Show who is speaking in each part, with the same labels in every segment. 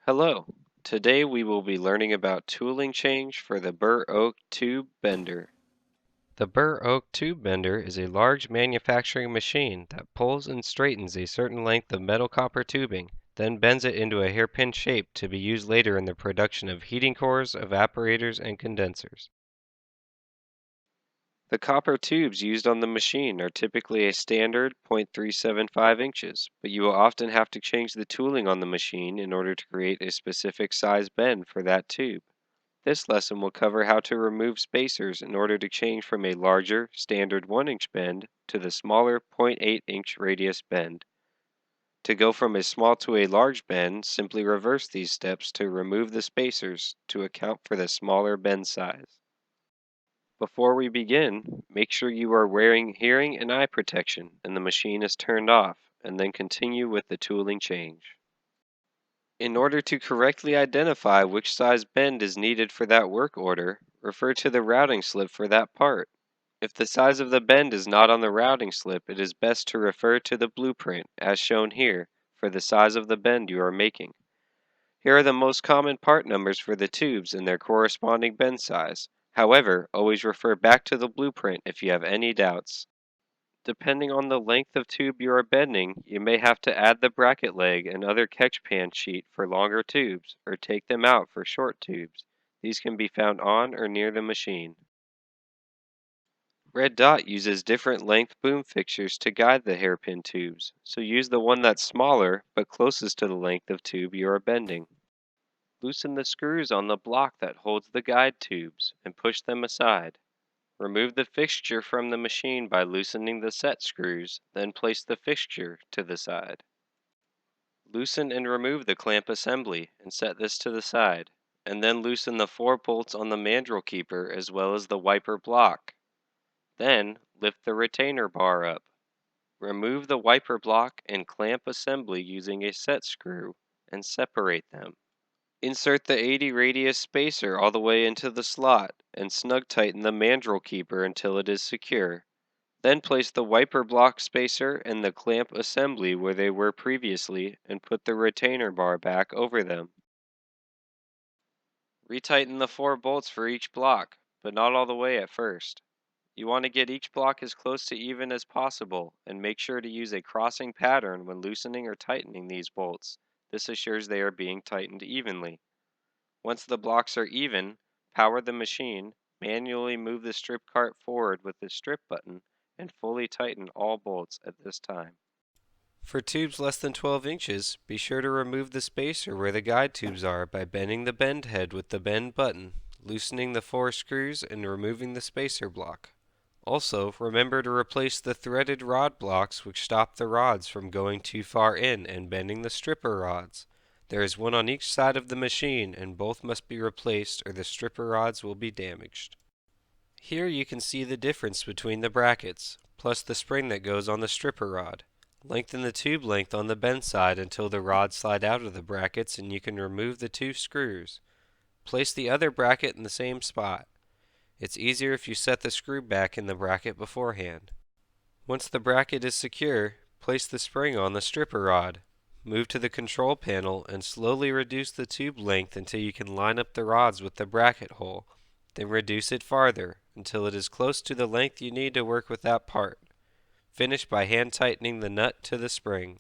Speaker 1: Hello. Today we will be learning about tooling change for the Burr Oak Tube Bender. The Burr Oak Tube Bender is a large manufacturing machine that pulls and straightens a certain length of metal copper tubing, then bends it into a hairpin shape to be used later in the production of heating cores, evaporators, and condensers. The copper tubes used on the machine are typically a standard 0.375 inches, but you will often have to change the tooling on the machine in order to create a specific size bend for that tube. This lesson will cover how to remove spacers in order to change from a larger, standard 1-inch bend to the smaller 0.8-inch radius bend. To go from a small to a large bend, simply reverse these steps to remove the spacers to account for the smaller bend size. Before we begin, make sure you are wearing hearing and eye protection and the machine is turned off, and then continue with the tooling change. In order to correctly identify which size bend is needed for that work order, refer to the routing slip for that part. If the size of the bend is not on the routing slip, it is best to refer to the blueprint, as shown here, for the size of the bend you are making. Here are the most common part numbers for the tubes and their corresponding bend size. However, always refer back to the blueprint if you have any doubts. Depending on the length of tube you are bending, you may have to add the bracket leg and other catch pan sheet for longer tubes, or take them out for short tubes. These can be found on or near the machine. Red Dot uses different length boom fixtures to guide the hairpin tubes, so use the one that's smaller but closest to the length of tube you are bending. Loosen the screws on the block that holds the guide tubes and push them aside. Remove the fixture from the machine by loosening the set screws, then place the fixture to the side. Loosen and remove the clamp assembly and set this to the side, and then loosen the 4 bolts on the mandrel keeper as well as the wiper block. Then lift the retainer bar up. Remove the wiper block and clamp assembly using a set screw and separate them. Insert the 80 radius spacer all the way into the slot and snug tighten the mandrel keeper until it is secure. Then place the wiper block spacer and the clamp assembly where they were previously and put the retainer bar back over them. Retighten the 4 bolts for each block, but not all the way at first. You want to get each block as close to even as possible and make sure to use a crossing pattern when loosening or tightening these bolts. This assures they are being tightened evenly. Once the blocks are even, power the machine, manually move the strip cart forward with the strip button, and fully tighten all bolts at this time. For tubes less than 12 inches, be sure to remove the spacer where the guide tubes are by bending the bend head with the bend button, loosening the 4 screws, and removing the spacer block. Also, remember to replace the threaded rod blocks which stop the rods from going too far in and bending the stripper rods. There is one on each side of the machine and both must be replaced or the stripper rods will be damaged. Here you can see the difference between the brackets, plus the spring that goes on the stripper rod. Lengthen the tube length on the bend side until the rods slide out of the brackets and you can remove the 2 screws. Place the other bracket in the same spot. It's easier if you set the screw back in the bracket beforehand. Once the bracket is secure, place the spring on the stripper rod. Move to the control panel and slowly reduce the tube length until you can line up the rods with the bracket hole. Then reduce it farther until it is close to the length you need to work with that part. Finish by hand tightening the nut to the spring.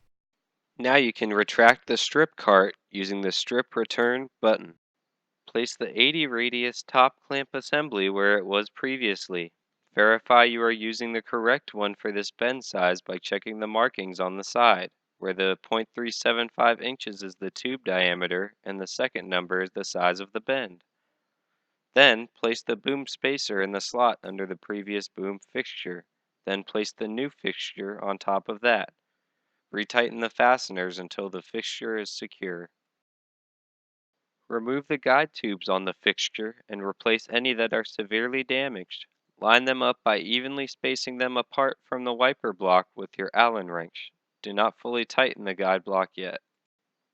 Speaker 1: Now you can retract the strip cart using the strip return button. Place the 80 radius top clamp assembly where it was previously. Verify you are using the correct one for this bend size by checking the markings on the side, where the 0.375 inches is the tube diameter and the second number is the size of the bend. Then place the boom spacer in the slot under the previous boom fixture. Then place the new fixture on top of that. Retighten the fasteners until the fixture is secure. Remove the guide tubes on the fixture and replace any that are severely damaged. Line them up by evenly spacing them apart from the wiper block with your Allen wrench. Do not fully tighten the guide block yet.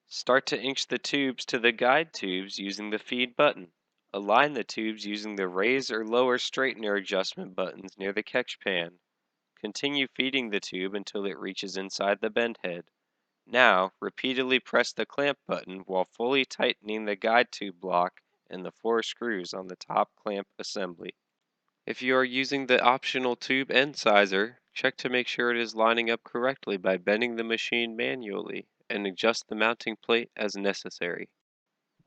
Speaker 1: Start to inch the tubes to the guide tubes using the feed button. Align the tubes using the raise or lower straightener adjustment buttons near the catch pan. Continue feeding the tube until it reaches inside the bend head. Now, repeatedly press the clamp button while fully tightening the guide tube block and the 4 screws on the top clamp assembly. If you are using the optional tube end sizer, check to make sure it is lining up correctly by bending the machine manually and adjust the mounting plate as necessary.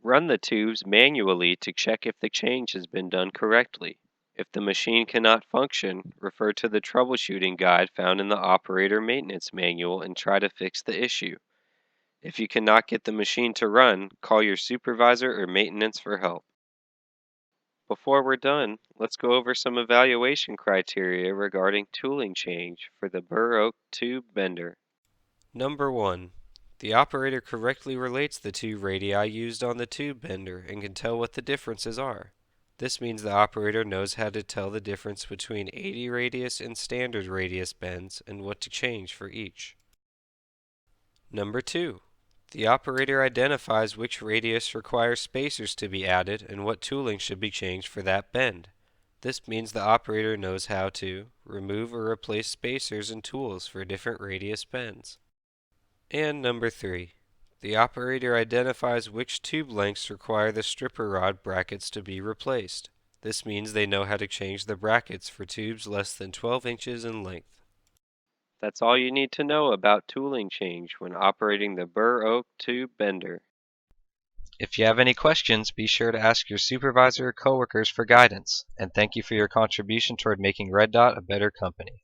Speaker 1: Run the tubes manually to check if the change has been done correctly. If the machine cannot function, refer to the troubleshooting guide found in the operator maintenance manual and try to fix the issue. If you cannot get the machine to run, call your supervisor or maintenance for help. Before we're done, let's go over some evaluation criteria regarding tooling change for the Burr Oak tube bender. Number 1. The operator correctly relates the two radii used on the tube bender and can tell what the differences are. This means the operator knows how to tell the difference between 80 radius and standard radius bends and what to change for each. Number 2. The operator identifies which radius requires spacers to be added and what tooling should be changed for that bend. This means the operator knows how to remove or replace spacers and tools for different radius bends. And number 3. The operator identifies which tube lengths require the stripper rod brackets to be replaced. This means they know how to change the brackets for tubes less than 12 inches in length. That's all you need to know about tooling change when operating the Burr Oak tube bender.
Speaker 2: If you have any questions, be sure to ask your supervisor or coworkers for guidance, and thank you for your contribution toward making Red Dot a better company.